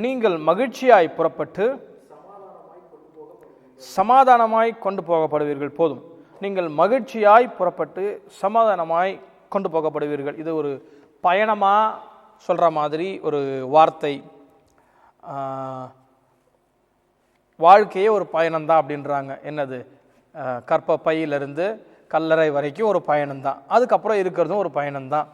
நீங்கள் மகிழ்ச்சியாய் புறப்பட்டு சமாதானமாய் கொண்டு போகப்படுவீர்கள். போதும், நீங்கள் மகிழ்ச்சியாய் புறப்பட்டு சமாதானமாய் கொண்டு போகப்படுவீர்கள். இது ஒரு பயணமா சொல்ற மாதிரி ஒரு வார்த்தை. வாழ்க்கையே ஒரு பயணம்தான் அப்படின்றாங்க. என்னது? கற்ப பையிலிருந்து கல்லறை வரைக்கும் ஒரு பயணம்தான். அதுக்கப்புறம் இருக்கிறதும் ஒரு பயணம்தான்.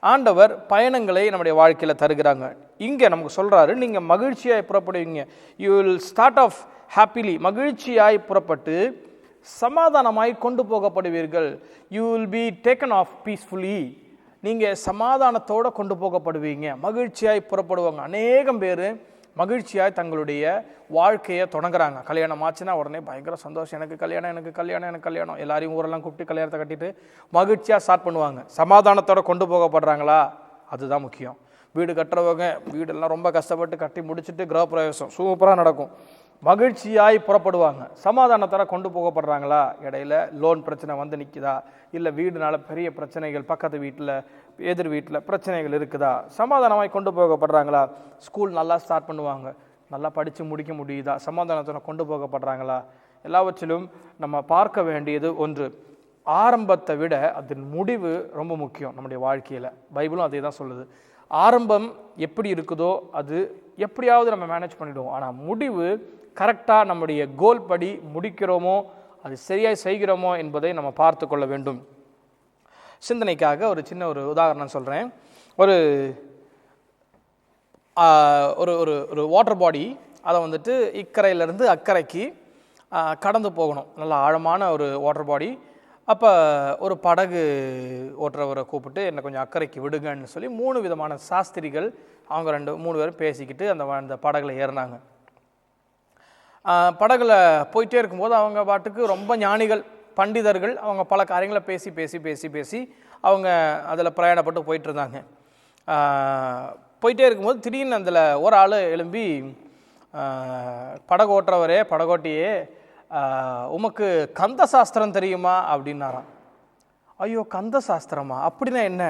ஆண்டவர் பயணங்களை நம்முடைய வாழ்க்கையில் தருகிறாங்க. இங்கே நமக்கு சொல்கிறாரு, நீங்கள் மகிழ்ச்சியாய் புறப்படுவீங்க. You will start off happily. மகிழ்ச்சியாய் புறப்பட்டு சமாதானமாய் கொண்டு போகப்படுவீர்கள். You will be taken off peacefully. நீங்கள் சமாதானத்தோடு கொண்டு போகப்படுவீங்க. மகிழ்ச்சியாய் புறப்படுவாங்க. அநேகம் பேர் மகிழ்ச்சியாய் தங்களுடைய வாழ்க்கையை தொடங்குறாங்க. கல்யாணம் ஆச்சுன்னா உடனே பயங்கர சந்தோஷம், எனக்கு கல்யாணம், எனக்கு கல்யாணம், எனக்கு கல்யாணம். எல்லாரையும் ஊரெல்லாம் கூப்பிட்டு கல்யாணத்தை கட்டிட்டு மகிழ்ச்சியாக ஸ்டார்ட் பண்ணுவாங்க. சமாதானத்தோடு கொண்டு போகப்படுறாங்களா? அதுதான் முக்கியம். வீடு கட்டுறவங்க வீடெல்லாம் ரொம்ப கஷ்டப்பட்டு கட்டி முடிச்சுட்டு கிரகப்பிரவேசம் சூப்பராக நடக்கும். மகிழ்ச்சியாய் புறப்படுவாங்க. சமாதானத்தோட கொண்டு போகப்படுறாங்களா? இடையில லோன் பிரச்சனை வந்து நிற்குதா? இல்லை வீடுனால பெரிய பிரச்சனைகள், பக்கத்து வீட்டில் எதிர் வீட்டில் பிரச்சனைகள் இருக்குதா? சமாதானமாய் கொண்டு போகப்படுறாங்களா? ஸ்கூல் நல்லா ஸ்டார்ட் பண்ணுவாங்க, நல்லா படித்து முடிக்க முடியுதா? சமாதானத்தோட கொண்டு போகப்படுறாங்களா? எல்லாவற்றிலும் நம்ம பார்க்க வேண்டியது ஒன்று, ஆரம்பத்தை விட அதன் முடிவு ரொம்ப முக்கியம் நம்முடைய வாழ்க்கையில். பைபிளும் அதே தான் சொல்லுது. ஆரம்பம் எப்படி இருக்குதோ அது எப்படியாவது நம்ம மேனேஜ் பண்ணிவிடுவோம். ஆனால் முடிவு கரெக்டாக நம்முடைய கோல் படி முடிக்கிறோமோ, அது சரியாக செய்கிறோமோ என்பதை நம்ம பார்த்து கொள்ள வேண்டும். சிந்தனைக்காக ஒரு சின்ன ஒரு உதாரணம் சொல்கிறேன். ஒரு ஒரு வாட்டர் பாடி, அதை வந்துட்டு இக்கரையிலேருந்து அக்கறைக்கு கடந்து போகணும். நல்லா ஆழமான ஒரு வாட்டர் பாடி. அப்போ ஒரு படகு ஓட்டுறவரை கூப்பிட்டு என்னை கொஞ்சம் அக்கறைக்கு விடுங்கன்னு சொல்லி 3 விதமான சாஸ்திரிகள் அவங்க 2-3 பேரும் பேசிக்கிட்டு அந்த படகுல ஏறினாங்க. படகுல போயிட்டே இருக்கும்போது அவங்க பாட்டுக்கு ரொம்ப ஞானிகள், பண்டிதர்கள், அவங்க பல காரியங்களை பேசி பேசி பேசி பேசி அவங்க அதில் பிரயாணப்பட்டு போயிட்டு இருந்தாங்க. போயிட்டே இருக்கும்போது திடீர்னு அதில் ஒரு ஆள் எழும்பி, படகு ஓட்டுறவரே, படகோட்டியே, உமக்கு கந்த சாஸ்திரம் தெரியுமா அப்படின்னாராம். ஐயோ, கந்த சாஸ்திரமா? அப்படின்னா என்ன?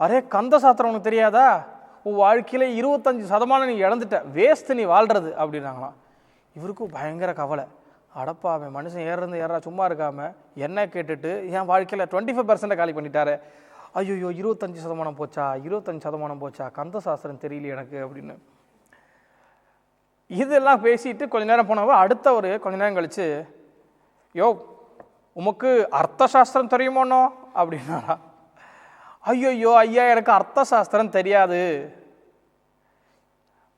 அரே, கந்த சாஸ்திரம் உனக்கு தெரியாதா? உன் வாழ்க்கையில் 25% நீ இழந்துட்ட, வேஸ்ட்டு நீ வாழ்கிறது அப்படின்னாங்களாம். இவருக்கும் பயங்கர கவலை. அடப்பா, அவன் மனுஷன் ஏறா சும்மா இருக்காமல் என்ன கேட்டுட்டு என் வாழ்க்கையில் 25% காலி பண்ணிட்டாரு. ஐயோ, 25% போச்சா, 25% போச்சா, கந்த சாஸ்திரம் தெரியல எனக்கு அப்படின்னு இதெல்லாம் பேசிட்டு கொஞ்ச நேரம் போனவ அடுத்த ஒரு கொஞ்ச நேரம் கழிச்சு, யோ, உமக்கு அர்த்த சாஸ்திரம் தெரியுமோனோ அப்படின்னாரா. ஐயோ ஐயா, எனக்கு அர்த்த சாஸ்திரம் தெரியாது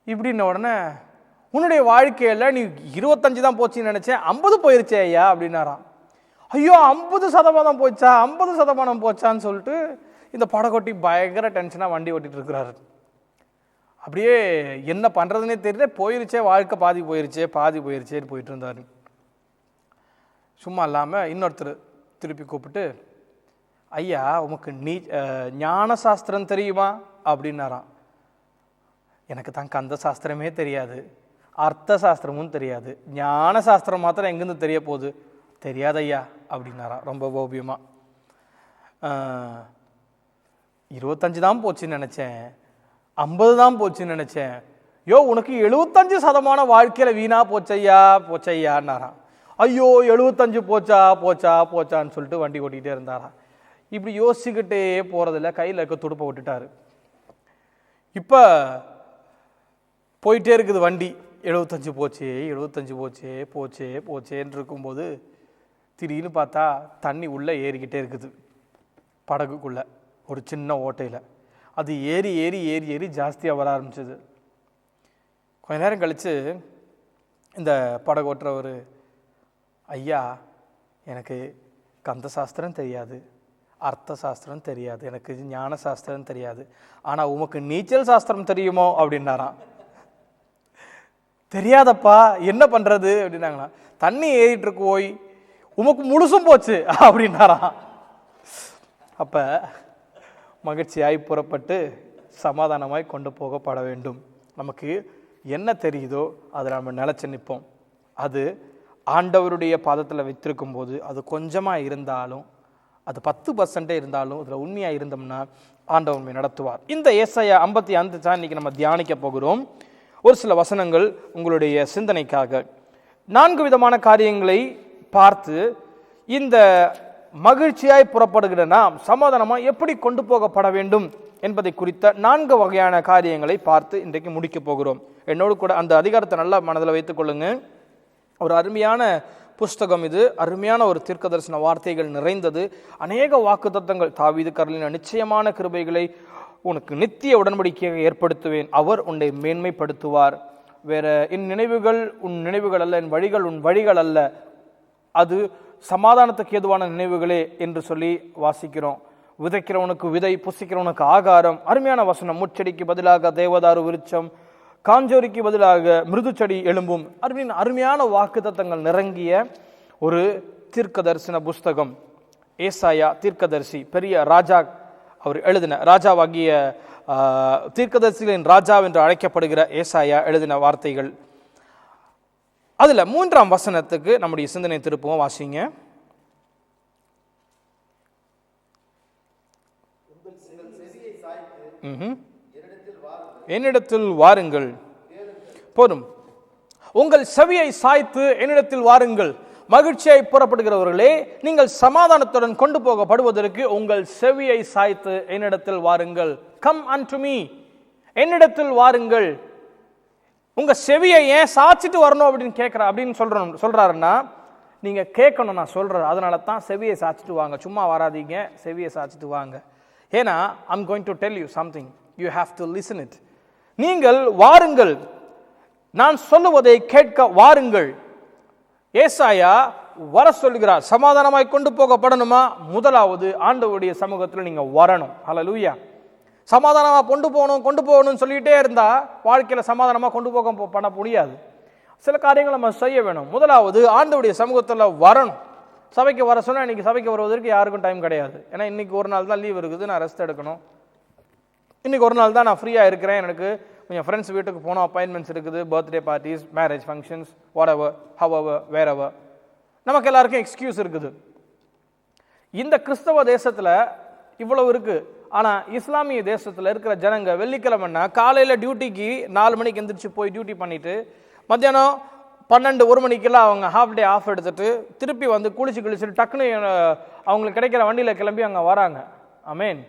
இப்படின்ன உடனே, உன்னுடைய வாழ்க்கையில் நீ 25 தான் போச்சுன்னு நினச்சேன், 50 போயிருச்சே ஐயா அப்படின்னாராம். ஐயோ, 50% போச்சா, 50% போச்சான்னு சொல்லிட்டு இந்த படகோட்டி பயங்கர டென்ஷனாக வண்டி ஓட்டிகிட்டு இருக்கிறாரு. அப்படியே என்ன பண்ணுறதுனே தெரியல, போயிருச்சே வாழ்க்கை, பாதி போயிருச்சேன்னு போயிட்டு இருந்தார். சும்மா இல்லாமல் இன்னொருத்தர் திருப்பி கூப்பிட்டு, ஐயா, உமக்கு ஞான சாஸ்திரம் தெரியுமா அப்படின்னாராம். எனக்கு தான் கந்த சாஸ்திரமே தெரியாது, அர்த்த சாஸ்திரமும் தெரியாது, ஞான சாஸ்திரம் மாத்திரம் எங்கேருந்து தெரிய போகுது? தெரியாது ஐயா அப்படின்னாராம் ரொம்ப கோபியமாக. 25 தான் போச்சுன்னு நினச்சேன், 50 தான் போச்சுன்னு நினச்சேன். யோ, உனக்கு 75% வாழ்க்கையில் வீணா போச்சையான்னாராம். ஐயோ, 75 போச்சான்னு சொல்லிட்டு வண்டி ஓட்டிகிட்டே இருந்தாராம். இப்படி யோசிச்சுக்கிட்டே போகிறதில்ல, கையில் இருக்க துடுப்பை விட்டுட்டாரு. இப்போ போயிட்டே இருக்குது வண்டி. 75 போச்சேன்னு இருக்கும்போது திடீர்னு பார்த்தா தண்ணி உள்ளே ஏறிக்கிட்டே இருக்குது படகுக்குள்ளே, ஒரு சின்ன ஓட்டையில். அது ஏறி ஜாஸ்தியாக வர ஆரம்பிச்சது. கொஞ்ச நேரம் கழித்து இந்த படகு ஓட்டுறவர், ஐயா, எனக்கு கந்த சாஸ்திரம் தெரியாது, அர்த்த சாஸ்திரம் தெரியாது, எனக்கு ஞான சாஸ்திரம் தெரியாது, ஆனால் உமக்கு நீச்சல் சாஸ்திரம் தெரியுமோ அப்படின்னாராம். தெரியாதப்பா, என்ன பண்ணுறது அப்படின்னாங்களாம். தண்ணி ஏறிட்டு இருக்கு, போய் உமக்கு முழுசும் போச்சு அப்படின்னாராம். அப்போ மகிழ்ச்சியாய் புறப்பட்டு சமாதானமாய் கொண்டு போகப்பட வேண்டும். நமக்கு என்ன தெரியுதோ அதில் நம்ம நிலச்சி நிற்போம். அது ஆண்டவருடைய பாதத்தில் வைத்திருக்கும் போது அது கொஞ்சமாக இருந்தாலும் அது 10% இருந்தாலும் அதில் உண்மையாக இருந்தோம்னா ஆண்டவர் உண்மை நடத்துவார். இந்த ஏசாயா 55 தான் இன்னைக்கு நம்ம தியானிக்க போகிறோம். ஒரு சில வசனங்கள் உங்களுடைய சிந்தனைக்காக. 4 விதமான காரியங்களை பார்த்து இந்த மகிழ்ச்சியாய் புறப்படுகிற நாம் சமாதானமாக எப்படி கொண்டு போகப்பட வேண்டும் என்பதை குறித்த 4 வகையான காரியங்களை பார்த்து இன்றைக்கு முடிக்க போகிறோம். என்னோடு கூட அந்த அதிகாரத்தை நல்லா மனதில் வைத்துக் கொள்ளுங்க. ஒரு அருமையான புஸ்தகம் இது. அருமையான ஒரு தீர்க்கதரிசன வார்த்தைகள் நிறைந்தது. அநேக வாக்குத்தத்தங்கள். தாவீது கர்லின நிச்சயமான கிருபைகளை உனக்கு நித்திய உடன்படிக்கையாக ஏற்படுத்துவேன், அவர் உன்னை மேன்மைப்படுத்துவார். வேற என் நினைவுகள் உன் நினைவுகள் அல்ல, என் வழிகள் உன் வழிகள் அல்ல, அது சமாதானத்துக்கு ஏதுவான நினைவுகளே என்று சொல்லி வாசிக்கிறோம். விதைக்கிறவனுக்கு விதை, புசிக்கிறவனுக்கு ஆகாரம். அருமையான வசனம். முச்செடிக்கு பதிலாக தேவதாரு விருட்சம், காஞ்சோரிக்கு பதிலாக மிருது செடி எழும்பும். அருமையான வாக்குத்தத்தங்கள் நிரங்கிய ஒரு தீர்க்கதரிசன புஸ்தகம். ஏசாயா தீர்க்கதரிசி, பெரிய ராஜா, அவர் எழுதின ராஜாவாகிய தீர்க்கதரிசிகளின் ராஜா என்று அழைக்கப்படுகிற ஏசாயா எழுதின வார்த்தைகள். அதுல 3ஆம் வசனத்துக்கு நம்முடைய சிந்தனை திருப்புவோம். வாசிங்க. என்னிடத்தில் வாருங்கள். போதும். உங்கள் செவியை சாய்த்து என்னிடத்தில் வாருங்கள். மகிழ்ச்சியை புறப்படுகிறவர்களே, நீங்கள் சமாதானத்துடன் கொண்டு போகப்படுவதற்கு உங்கள் செவியை சாய்த்து என்னிடத்தில் வாருங்கள். கம் unto me, என்னிடத்தில் வாருங்கள். உங்க செவியை ஏன் சாய்ச்சிட்டு வரணும் அப்படின்னு சொல்றாருன்னா, நீங்க கேட்கணும் நான் சொல்றது. அதனால தான் செவியை சாய்ச்சிட்டு வாங்க, சும்மா வராதீங்க, செவியை சாய்ச்சிட்டு வாங்க. ஏன்னா I'm going to tell you something, you have to listen it. நீங்கள் வாருங்கள், நான் சொல்லுவதை கேட்க வாருங்கள். ஏசாயா வர சொல்கிறார். சமாதானமாய் கொண்டு போகப்படணுமா? முதலாவது ஆண்டவருடைய சமூகத்தில் நீங்க வரணும். ஹல்லேலூயா. சமாதானமா கொண்டு போகணும்னு சொல்லிட்டே இருந்தா வாழ்க்கையில சமாதானமா கொண்டு பண்ண முடியாது. சில காரியங்களை நம்ம செய்ய வேணும். முதலாவது ஆண்டவருடைய சமூகத்தில் வரணும். சபைக்கு வர சொன்னா இன்னைக்கு சபைக்கு வருவதற்கு யாருக்கும் டைம் கிடையாது. ஏன்னா இன்னைக்கு ஒரு நாள் தான் லீவ் இருக்குது, நான் ரெஸ்ட் எடுக்கணும். இன்னைக்கு ஒரு நாள் தான் நான் ஃப்ரீயாக இருக்கிறேன், எனக்கு கொஞ்சம் ஃப்ரெண்ட்ஸ் வீட்டுக்கு போனோம், அப்பாயின்மெண்ட்ஸ் இருக்குது, birthday parties, marriage functions, whatever, however, wherever. நமக்கு எல்லாருக்கும் எக்ஸ்கியூஸ் இருக்குது. இந்த கிறிஸ்தவ தேசத்தில் இவ்வளவு இருக்கு. ஆனால் இஸ்லாமிய தேசத்தில் இருக்கிற ஜனங்க வெள்ளிக்கிழமைன்னா காலையில் டியூட்டிக்கு 4 மணிக்கு எந்திரிச்சு போய் டியூட்டி பண்ணிட்டு மத்தியானம் 12-1 மணிக்கெல்லாம் அவங்க ஹாஃப் டே ஆஃப் எடுத்துட்டு திருப்பி வந்து குளிச்சுட்டு டக்குன்னு அவங்களுக்கு கிடைக்கிற வண்டியில் கிளம்பி அங்கே வராங்க. ஆமேன்.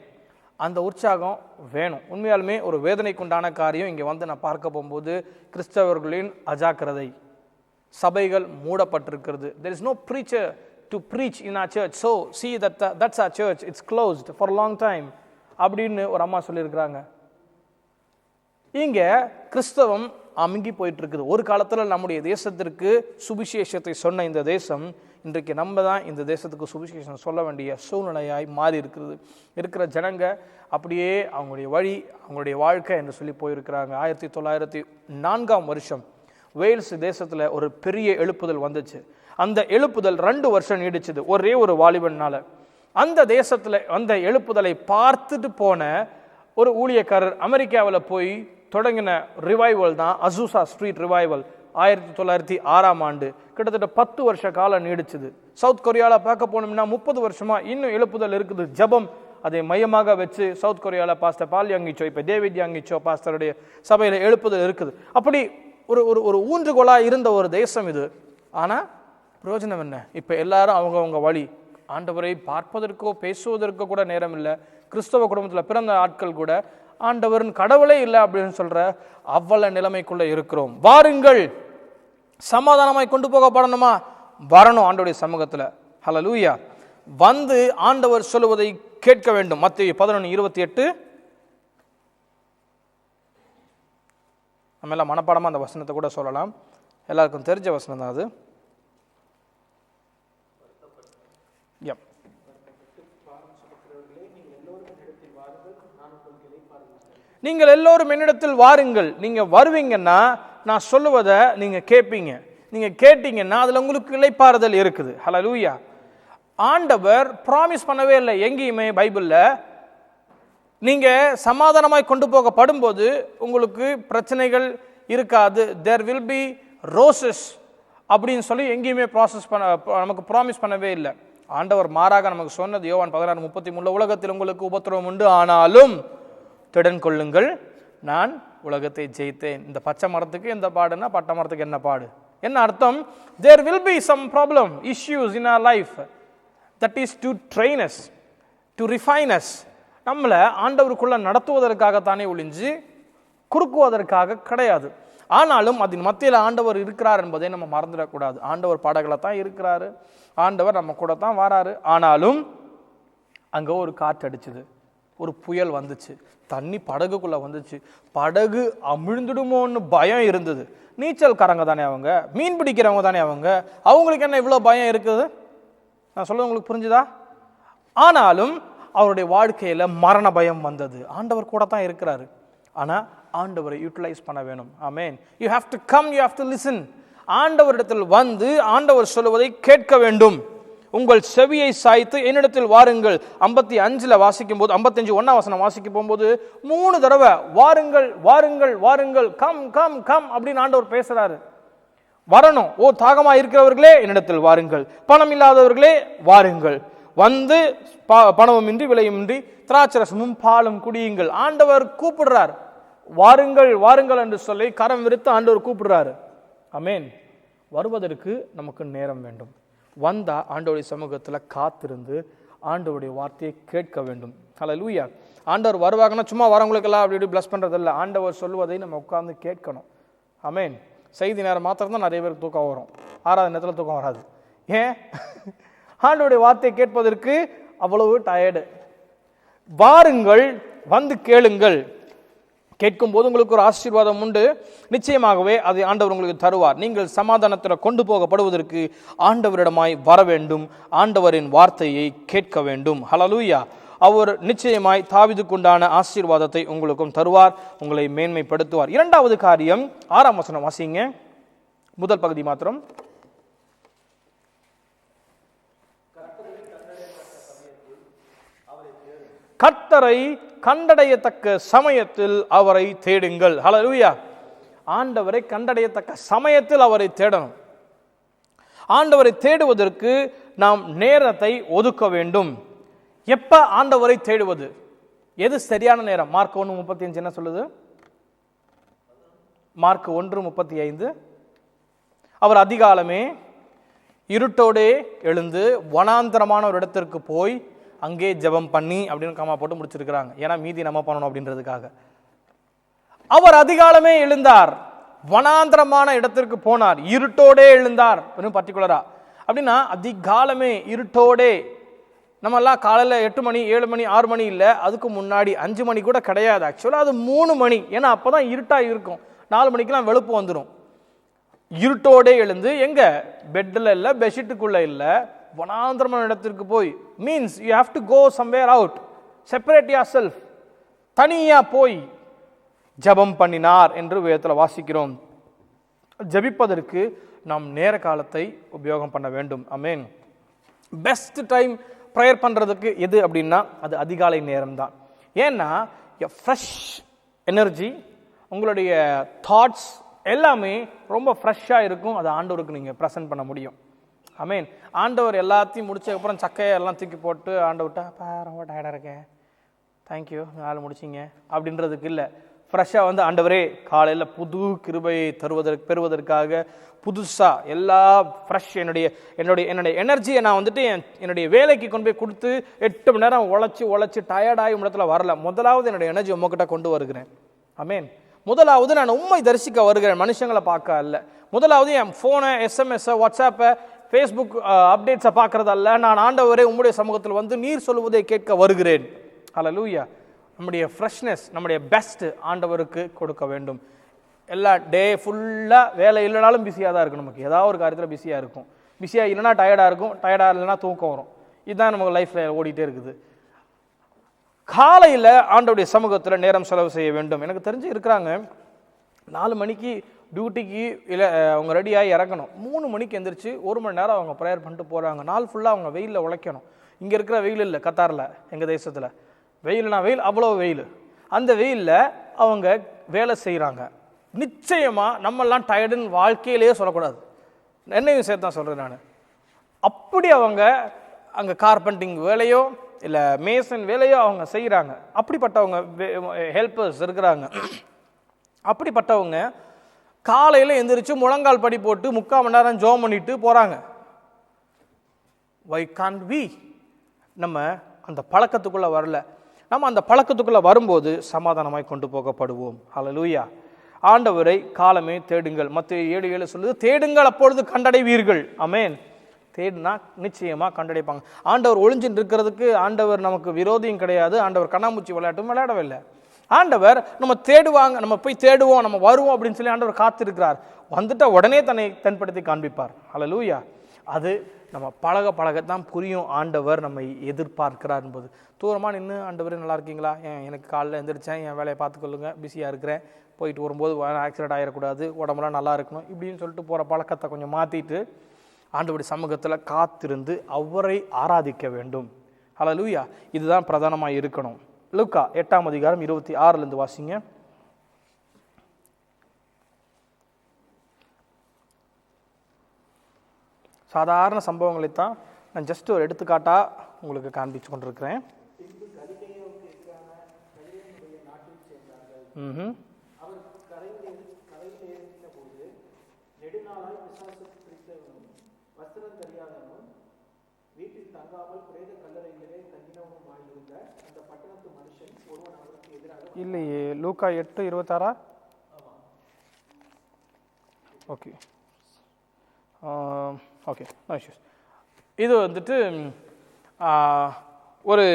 அந்த உற்சாகம் வேணும். உண்மையாலுமே ஒரு வேதனைக்குண்டான காரியம் இங்கே வந்து நான் பார்க்க போகும்போது கிறிஸ்தவர்களின் அஜாக்கிரதை. சபைகள் மூடப்பட்டிருக்கிறது. There is no preacher to preach in our church, so see that's our church, it's closed for a long time அப்படின்னு ஒரு அம்மா சொல்லியிருக்கிறாங்க. இங்கே கிறிஸ்தவம் அமுங்கி போயிட்டு இருக்குது. ஒரு காலத்தில் நம்முடைய தேசத்திற்கு சுவிசேஷத்தை சொன்ன இந்த தேசம் இன்றைக்கு நம்ம தான் இந்த தேசத்துக்கு சுவிசேஷம் சொல்ல வேண்டிய சூழ்நிலையாய் மாறி இருக்கிறது. இருக்கிற ஜனங்க அப்படியே அவங்களுடைய வழி, அவங்களுடைய வாழ்க்கை என்று சொல்லி போயிருக்கிறாங்க. 1904ஆம் வருஷம் வேல்ஸ் தேசத்தில் ஒரு பெரிய எழுப்புதல் வந்துச்சு. அந்த எழுப்புதல் 2 வருஷம் நீடிச்சது, ஒரே ஒரு வாலிபனால. அந்த தேசத்தில் அந்த எழுப்புதலை பார்த்துட்டு போன ஒரு ஊழியக்காரர் அமெரிக்காவில் போய் தொடங்கின ரிவைவல் தான் அசூசா ஸ்ட்ரீட் ரிவைவல். 1906ஆம் ஆண்டு கிட்டத்தட்ட 10 வருஷ காலம் நீடிச்சது. சவுத் கொரியாவில் பார்க்க போனோம்னா 30 வருஷமா இன்னும் எழுப்புதல் இருக்குது. ஜபம் அதை மையமாக வச்சு சவுத் கொரியாவில் பாஸ்டர் பால் யாங்கிச்சோ, இப்போ டேவிட் யாங்கிச்சோ பாஸ்டருடைய சபையில் எழுப்புதல் இருக்குது. அப்படி ஒரு ஒரு ஊன்றுகோலாக இருந்த ஒரு தேசம் இது. ஆனால் பிரயோஜனம் என்ன? இப்போ எல்லாரும் அவங்கவுங்க வழி. ஆண்டவரை பார்ப்பதற்கோ பேசுவதற்கோ கூட நேரம் இல்லை. கிறிஸ்தவ குடும்பத்தில் பிறந்த ஆட்கள் கூட ஆண்டவரின் கடவுளே இல்லை அப்படின்னு சொல்ற அவ்வளவு நிலைமைக்குள்ள இருக்கிறோம். வாருங்கள், சமாதானமாய் கொண்டு போகப்படணுமா? வரணும் ஆண்டவருடைய சமூகத்தில். ஹல்லேலூயா. வந்து ஆண்டவர் சொல்லுவதை கேட்க வேண்டும். மத்தேயு 11:28. நம்ம எல்லாம் மனப்பாடமாக அந்த வசனத்தை கூட சொல்லலாம், எல்லாருக்கும் தெரிஞ்ச வசனம் தான் அது. நீங்கள் எல்லோரும் என்னிடத்தில் வாருங்கள். நீங்க வருவீங்கன்னா நான் சொல்லுவதை நீங்க கேட்பீங்க. நீங்க கேட்டீங்கன்னா அதுல உங்களுக்கு இளைப்பாறுதல் இருக்குது. ஹல்லேலூயா. ஆண்டவர் ப்ராமிஸ் பண்ணவே இல்லை எங்கேயுமே பைபிள்ல நீங்க சமாதானமாய் கொண்டு போகப்படும்போது உங்களுக்கு பிரச்சனைகள் இருக்காது, தேர் வில் பி ரோசஸ் அப்படின்னு சொல்லி எங்கேயுமே நமக்கு ப்ராமிஸ் பண்ணவே இல்லை. ஆண்டவர் மாறாக நமக்கு சொன்னது யோவான் 16:33, உலகத்தில் உங்களுக்கு உபத்திரவம் உண்டு, ஆனாலும் திடன் கொள்ளுங்கள், நான் உலகத்தை ஜெயித்தேன். இந்த பச்சை மரத்துக்கு எந்த பாடுன்னா பட்டை மரத்துக்கு என்ன பாடு? என்ன அர்த்தம்? There will be some problem, issues in our life. That is to train us, to refine us. நம்மளை ஆண்டவருக்குள்ள நடத்துவதற்காகத்தானே ஒழிஞ்சு குறுக்குவதற்காக கிடையாது. ஆனாலும் அதன் மத்தியில் ஆண்டவர் இருக்கிறார் என்பதை நம்ம மறந்துடக்கூடாது. ஆண்டவர் பாடகளை தான் இருக்கிறாரு, ஆண்டவர் நம்ம கூட தான் வராரு. ஆனாலும் அங்கே ஒரு காற்று அடிச்சுது, ஒரு புயல் வந்துச்சு, தண்ணி படகுக்குள்ளே வந்துச்சு, படகு அமிழ்ந்துடுமோன்னு பயம் இருந்தது. நீச்சல்காரங்க தானே அவங்க, மீன் பிடிக்கிறவங்க தானே அவங்க, அவங்களுக்கு என்ன இவ்வளோ பயம் இருக்குது? நான் சொல்றது உங்களுக்கு புரிஞ்சுதா? ஆனாலும் அவருடைய வாழ்க்கையில் மரண பயம் வந்தது. ஆண்டவர் கூட தான் இருக்கிறாரு, ஆனால் ஆண்டவரை யூட்டிலைஸ் பண்ண வேணும். Amen. You have to come, you have to listen. ஆண்டவரிடத்தில் வந்து ஆண்டவர் சொல்லுவதை கேட்க வேண்டும். உங்கள் செவியை சாய்த்து என்னிடத்தில் வாருங்கள். 55 வாசிக்கும் போது, 55 1 வசனம் வாசிக்க போகும்போது 3 தடவை வாருங்கள் வாருங்கள் வாருங்கள், கம் கம் கம் அப்படின்னு ஆண்டவர் பேசுறாரு. வரணும். ஓ தாகமா இருக்கிறவர்களே என்னிடத்தில் வாருங்கள், பணம் இல்லாதவர்களே வாருங்கள், வந்து பணமுமின்றி விலையுமின்றி திராட்சரசமும் பாலும் குடியுங்கள். ஆண்டவர் கூப்பிடுறார், வாருங்கள் வாருங்கள் என்று சொல்லி கரம் விரித்து ஆண்டவர் கூப்பிடுறாரு. ஆமென். வருவதற்கு நமக்கு நேரம் வேண்டும். வந்தா ஆண்டவருடைய சமூகத்தில் காத்திருந்து ஆண்டவருடைய வார்த்தையை கேட்க வேண்டும். ஹல்லேலூயா. ஆண்டவர் வருவாங்கன்னா சும்மா வரவங்களுக்கெல்லாம் அப்படி இப்படி பிளஸ் பண்றதில்ல. ஆண்டவர் சொல்லுவதை நம்ம உட்கார்ந்து கேட்கணும். ஆமென். செய்தி நேரம் மாத்திரம் தான் நிறைய பேருக்கு தூக்கம் வரும், ஆறாவது நேரத்தில் தூக்கம் வராது. ஏன்? ஆண்டவருடைய வார்த்தையை கேட்பதற்கு அவ்வளவு டயர்டு. வாருங்கள், வந்து கேளுங்கள். கேட்கும் போது உங்களுக்கு ஒரு ஆசீர்வாதம் உண்டு, நிச்சயமாகவே அதை ஆண்டவர் உங்களுக்கு தருவார். நீங்கள் சமாதானத்தில் கொண்டு போகப்படுவதற்கு ஆண்டவரிடமாய் வர வேண்டும், ஆண்டவரின் வார்த்தையை கேட்க வேண்டும். ஹல்லேலூயா. அவர் நிச்சயமாய் தாவீதுக்குண்டான ஆசீர்வாதத்தை உங்களுக்கும் தருவார், உங்களை மேன்மைப்படுத்துவார். இரண்டாவது காரியம் 6ஆம் வசனம் வாசிங்க, முதல் பகுதி மாத்திரம். கர்த்தரை கண்டடையத்தக்க சமயத்தில் அவரை தேடுங்கள். ஹல்லேலூயா. ஆண்டவரை கண்டடையத்தக்க சமயத்தில் அவரை தேடணும். ஆண்டவரை தேடுவதற்கு நாம் நேரத்தை ஒதுக்க வேண்டும். எப்ப ஆண்டவரை தேடுவது? எது சரியான நேரம்? மார்க் 1:35 என்ன சொல்லுது? மார்க் 1:35, அவர் அதிகாலமே இருட்டோடே எழுந்து வனாந்தரமான ஒரு இடத்திற்கு போய் அங்கே ஜெபம் பண்ணி அப்படின்னு காமா போட்டு முடிச்சிருக்கிறாங்க. ஏன்னா மீதி நம்ம பண்ணணும் அப்படின்றதுக்காக. அவர் அதிகாலமே எழுந்தார், வனாந்தரமான இடத்திற்கு போனார், இருட்டோடே எழுந்தார். பர்டிகுலரா அப்படின்னா அதிகாலமே இருட்டோடே. நம்ம எல்லாம் காலையில் 8 மணி 7 மணி 6 மணி இல்லை, அதுக்கு முன்னாடி 5 மணி கூட கிடையாது. ஆக்சுவலாக அது 3 மணி. ஏன்னா அப்போதான் இருட்டாக இருக்கும். 4 மணிக்கெல்லாம் வெளுப்பு வந்துடும். இருட்டோடே எழுந்து எங்க? பெட்டில் இல்லை, பெட்ஷீட்டுக்குள்ள இல்லை, வனாந்தரமான இடத்திற்கு போய், means you have to go somewhere out, separate your செல்ஃப், தனியா போய் ஜெபம் பண்ணினார் என்று வேதத்தில் வாசிக்கிறோம். ஜெபிப்பதற்கு நாம் நேர காலத்தை உபயோகம் பண்ண வேண்டும். ஆமென். பெஸ்ட் டைம் ப்ரேயர் பண்ணுறதுக்கு எது அப்படின்னா அது அதிகாலை நேரம் தான். ஏன்னா ஃப்ரெஷ் எனர்ஜி, உங்களுடைய தாட்ஸ் எல்லாமே ரொம்ப ஃப்ரெஷ்ஷாக இருக்கும். அதை ஆண்டவருக்கு நீங்கள் ப்ரெசென்ட் பண்ண முடியும். ஆமென். ஆண்டவர் எல்லாத்தையும் முடிச்சதுக்கப்புறம் சக்கையெல்லாம் தூக்கி போட்டு ஆண்டவர்கிட்ட ரொம்ப டயர்டாக இருக்கேன், தேங்க்யூ வேலை முடிச்சிங்க அப்படின்றதுக்கு இல்லை. ஃப்ரெஷ்ஷாக வந்து ஆண்டவரே காலையில் புது கிருபையை பெறுவதற்காக புதுசாக எல்லா ஃப்ரெஷ் என்னுடைய எனர்ஜியை நான் வந்துட்டு என்னுடைய வேலைக்கு கொண்டு போய் கொடுத்து 8 மணி நேரம் உழைச்சி டயர்டாகி இடத்துல வரல. முதலாவது என்னுடைய எனர்ஜி உங்ககிட்ட கொண்டு வருகிறேன். ஆமென். முதலாவது நான் உண்மை தரிசிக்க வருகிறேன், மனுஷங்களை பார்க்க அல்ல. முதலாவது என் ஃபோனை, எஸ்எம்எஸ்ஸை, வாட்ஸ்அப்பை, ஃபேஸ்புக் அப்டேட்ஸை பார்க்கறதல்ல. நான் ஆண்டவரே உம்முடைய சமூகத்தில் வந்து நீர் சொல்லுவதை கேட்க வருகிறேன். ஹல்லேலூயா. நம்முடைய ஃப்ரெஷ்னஸ், நம்முடைய பெஸ்ட் ஆண்டவருக்கு கொடுக்க வேண்டும். எல்லா டே ஃபுல்லாக வேலை இல்லைனாலும் பிஸியாக தான் இருக்கும். நமக்கு ஏதாவது ஒரு காரியத்தில் பிஸியாக இருக்கும். பிஸியாக இல்லைனா டயர்டாக இருக்கும், டயர்டாக இல்லைனா தூக்கம் வரும். இதுதான் நமக்கு லைஃப்பில் ஓடிட்டே இருக்குது. காலையில் ஆண்டவருடைய சமூகத்தில் நேரம் செலவு செய்ய வேண்டும். எனக்கு தெரிஞ்சு இருக்கிறாங்க 4 மணிக்கு டியூட்டிக்கு இல்லை அவங்க ரெடியாகி இறங்கணும். 3 மணிக்கு எந்திரிச்சு 1 மணி நேரம் அவங்க ப்ரேயர் பண்ணிட்டு போகிறாங்க. நாள் ஃபுல்லாக அவங்க வெயிலில் உழைக்கணும். இங்கே இருக்கிற வெயில் இல்லை, கத்தாரில் எங்கள் தேசத்தில் வெயில்னா வெயில், அவ்வளோ வெயில். அந்த வெயிலில் அவங்க வேலை செய்கிறாங்க. நிச்சயமாக நம்மெல்லாம் டயர்டுன்னு வாழ்க்கையிலேயே சொல்லக்கூடாது, என்னையும் சேர்த்து தான் சொல்கிறேன் நான். அப்படி அவங்க அங்கே கார்பெண்டிங் வேலையோ இல்லை மேசன் வேலையோ அவங்க செய்கிறாங்க. அப்படிப்பட்டவங்க ஹெல்ப்பர்ஸ் இருக்கிறாங்க. அப்படிப்பட்டவங்க காலையில் எந்திரிச்சு முழங்கால் படி போட்டு 3/4 மணி நேரம் ஜோம் பண்ணிட்டு போகிறாங்க. Why can't we? நம்ம அந்த பழக்கத்துக்குள்ளே வரல. நம்ம அந்த பழக்கத்துக்குள்ளே வரும்போது சமாதானமாய் கொண்டு போகப்படுவோம். ஹல்லேலூயா. ஆண்டவரை காலமே தேடுங்கள். மத்தேயு 7:7 சொல்லுது, தேடுங்கள் அப்பொழுது கண்டடைவீர்கள். ஆமென். தேடினா நிச்சயமாக கண்டடைப்பாங்க. ஆண்டவர் ஒளிஞ்சின்னு இருக்கிறதுக்கு ஆண்டவர் நமக்கு விரோதியும் கிடையாது. ஆண்டவர் கண்ணாமூச்சி விளையாட்டும் விளையாடவே இல்லை. ஆண்டவர் நம்ம தேடுவாங்க, நம்ம போய் தேடுவோம், நம்ம வருவோம் அப்படின்னு சொல்லி ஆண்டவர் காத்திருக்கிறார். வந்துட்டா உடனே தன்னை தென்படுத்தி காண்பிப்பார். ஹல்லேலூயா. அது நம்ம பழகத்தான் புரியும் ஆண்டவர் நம்மை எதிர்பார்க்கிறார் என்பது. தூரமாக நின்று ஆண்டவர் நல்லா இருக்கீங்களா, எனக்கு காலையில் எழுந்திரிச்சேன், என் வேலையை பார்த்துக்கொள்ளுங்க, பிஸியாக இருக்கிறேன், போயிட்டு வரும்போது ஆக்சிடென்ட் ஆகிடக்கூடாது, உடம்புலாம் நல்லா இருக்கணும் இப்படின்னு சொல்லிட்டு போகிற பழக்கத்தை கொஞ்சம் மாற்றிட்டு ஆண்டவருடைய சமூகத்தில் காத்திருந்து அவரை ஆராதிக்க வேண்டும். ஹல்லேலூயா. இதுதான் பிரதானமாக இருக்கணும். லூக்கா 8:26 வாசிங்க. சாதாரண சம்பவங்களைத்தான் நான் ஜஸ்ட் ஒரு எடுத்துக்காட்டாக உங்களுக்கு காண்பிச்சு கொண்டிருக்கிறேன். இல்லையே, லூக்கா 8:26. Okay okay, no issues. இது வந்துட்டு ஒரு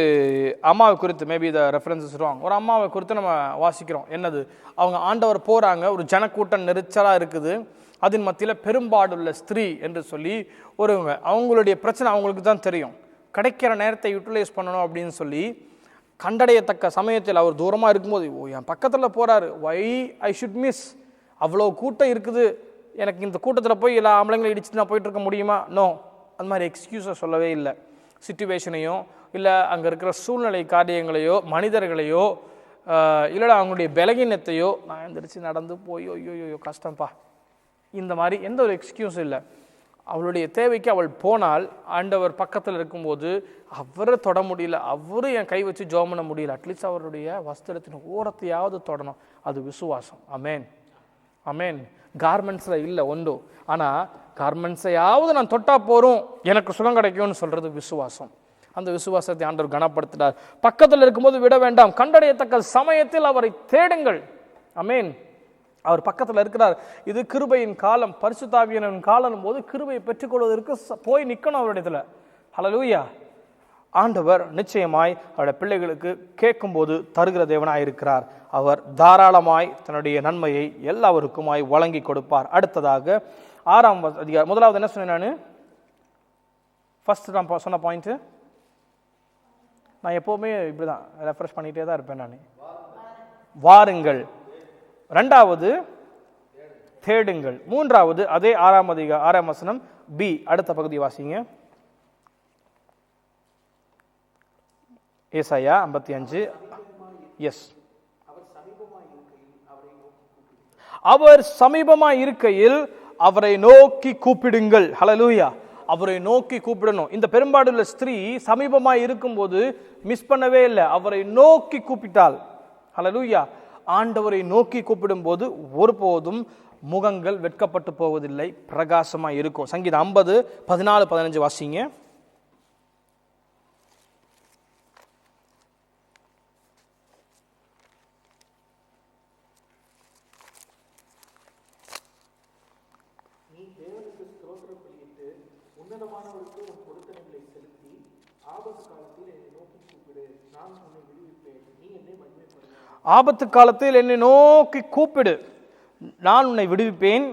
அம்மாவை குறித்து, maybe the reference is wrong, ஒரு அம்மாவை குறித்து நம்ம வாசிக்கிறோம். என்னது, அவங்க ஆண்டவர் போகிறாங்க, ஒரு ஜனக்கூட்டம் நெரிச்சலாக இருக்குது, அதன் மத்தியில் பெரும்பாடுள்ள ஸ்திரீ என்று சொல்லி ஒருவங்க, அவங்களுடைய பிரச்சனை அவங்களுக்கு தான் தெரியும், கிடைக்கிற நேரத்தை யூட்டிலைஸ் பண்ணணும் அப்படின்னு சொல்லி கண்டடையத்தக்க சமயத்தில் அவர் தூரமாக இருக்கும்போது, ஓ என் பக்கத்தில் போகிறாரு, வை ஐ ஷுட் மிஸ், அவ்வளோ கூட்டம் இருக்குது, எனக்கு இந்த கூட்டத்தில் போய் எல்லா ஆம்பளைங்களை இடிச்சுட்டு நான் போயிட்டு இருக்க முடியுமா? நோ, அந்த மாதிரி எக்ஸ்கியூஸை சொல்லவே இல்லை. சிச்சுவேஷனையோ இல்லை அங்கே இருக்கிற சூழ்நிலை காரியங்களையோ மனிதர்களையோ இல்லைடா அவங்களுடைய பலகீனத்தையோ நான் எந்திரிச்சு நடந்து போய் ஐயோ கஷ்டம்ப்பா, இந்த மாதிரி எந்த ஒரு எக்ஸ்கியூஸும் இல்லை. அவளுடைய தேவைக்கு அவள் போனால் ஆண்டவர் பக்கத்தில் இருக்கும்போது அவரை தொட முடியல, அவரு என் கை வச்சு ஜெபம் பண்ண முடியல, அட்லீஸ்ட் அவருடைய வஸ்திரத்தின் ஓரத்தையாவது தொடணும். அது விசுவாசம். அமேன் அமேன். கார்மெண்ட்ஸில் இல்லை ஒன்று, ஆனால் கார்மெண்ட்ஸையாவது நான் தொட்டா போகிறோம் எனக்கு சுகம் கிடைக்கும்னு சொல்கிறது விசுவாசம். அந்த விசுவாசத்தை ஆண்டவர் கனப்படுத்தினார். பக்கத்தில் இருக்கும்போது விட வேண்டாம், கண்டடையத்தக்க சமயத்தில் அவரை தேடுங்கள். அமேன். அவர் பக்கத்தில் இருக்கிறார். இது கிருபையின் காலம், பரிசுத்த ஆவியானவரின் காலம் போது கிருபையை பெற்றுக்கொள்வதற்கு போய் நிற்கணும் அவருடையதில். ஹல்லேலூயா. ஆண்டவர் நிச்சயமாய் அவருடைய பிள்ளைகளுக்கு கேட்கும்போது தருகிற தேவனாய் இருக்கிறார். அவர் தாராளமாய் தன்னுடைய நன்மையை எல்லாருக்குமாய் வழங்கி கொடுப்பார். அடுத்ததாக 6ஆம் அதிகாரம், முதலாவது என்ன சொன்னேன் நான்? ஃபர்ஸ்ட் நான் சொன்ன பாயிண்ட், நான் எப்போவுமே இப்படி தான் ரெஃப்ரெஷ் பண்ணிகிட்டே தான் இருப்பேன் நான். வாருங்கள். 2வது தேடுங்கள். 3வது அதே 6ஆம் வசனம் பி, அடுத்த பகுதி வாசிங்க. ஏசாயா 55. எஸ், அவர் சமீபமாய் இருக்கையில் அவரை நோக்கி கூப்பிடுங்கள். ஹல்லேலூயா. அவரை நோக்கி கூப்பிடணும். இந்த பெரும்பாடுள்ள ஸ்திரீ சமீபமாய் இருக்கும்போது மிஸ் பண்ணவே இல்லை, அவரை நோக்கி கூப்பிட்டாள். ஹல்லேலூயா. ஆண்டவரை நோக்கி கூப்பிடும் போது ஒருபோதும் முகங்கள் வெட்கப்பட்டு போவதில்லை, பிரகாசமாய் இருக்கும். சங்கீதம் 50, 14, 15 வாசிங்க. ஆபத்து காலத்தில் என்னை நோக்கி கூப்பிடு, நான் உன்னை விடுவிப்பேன்,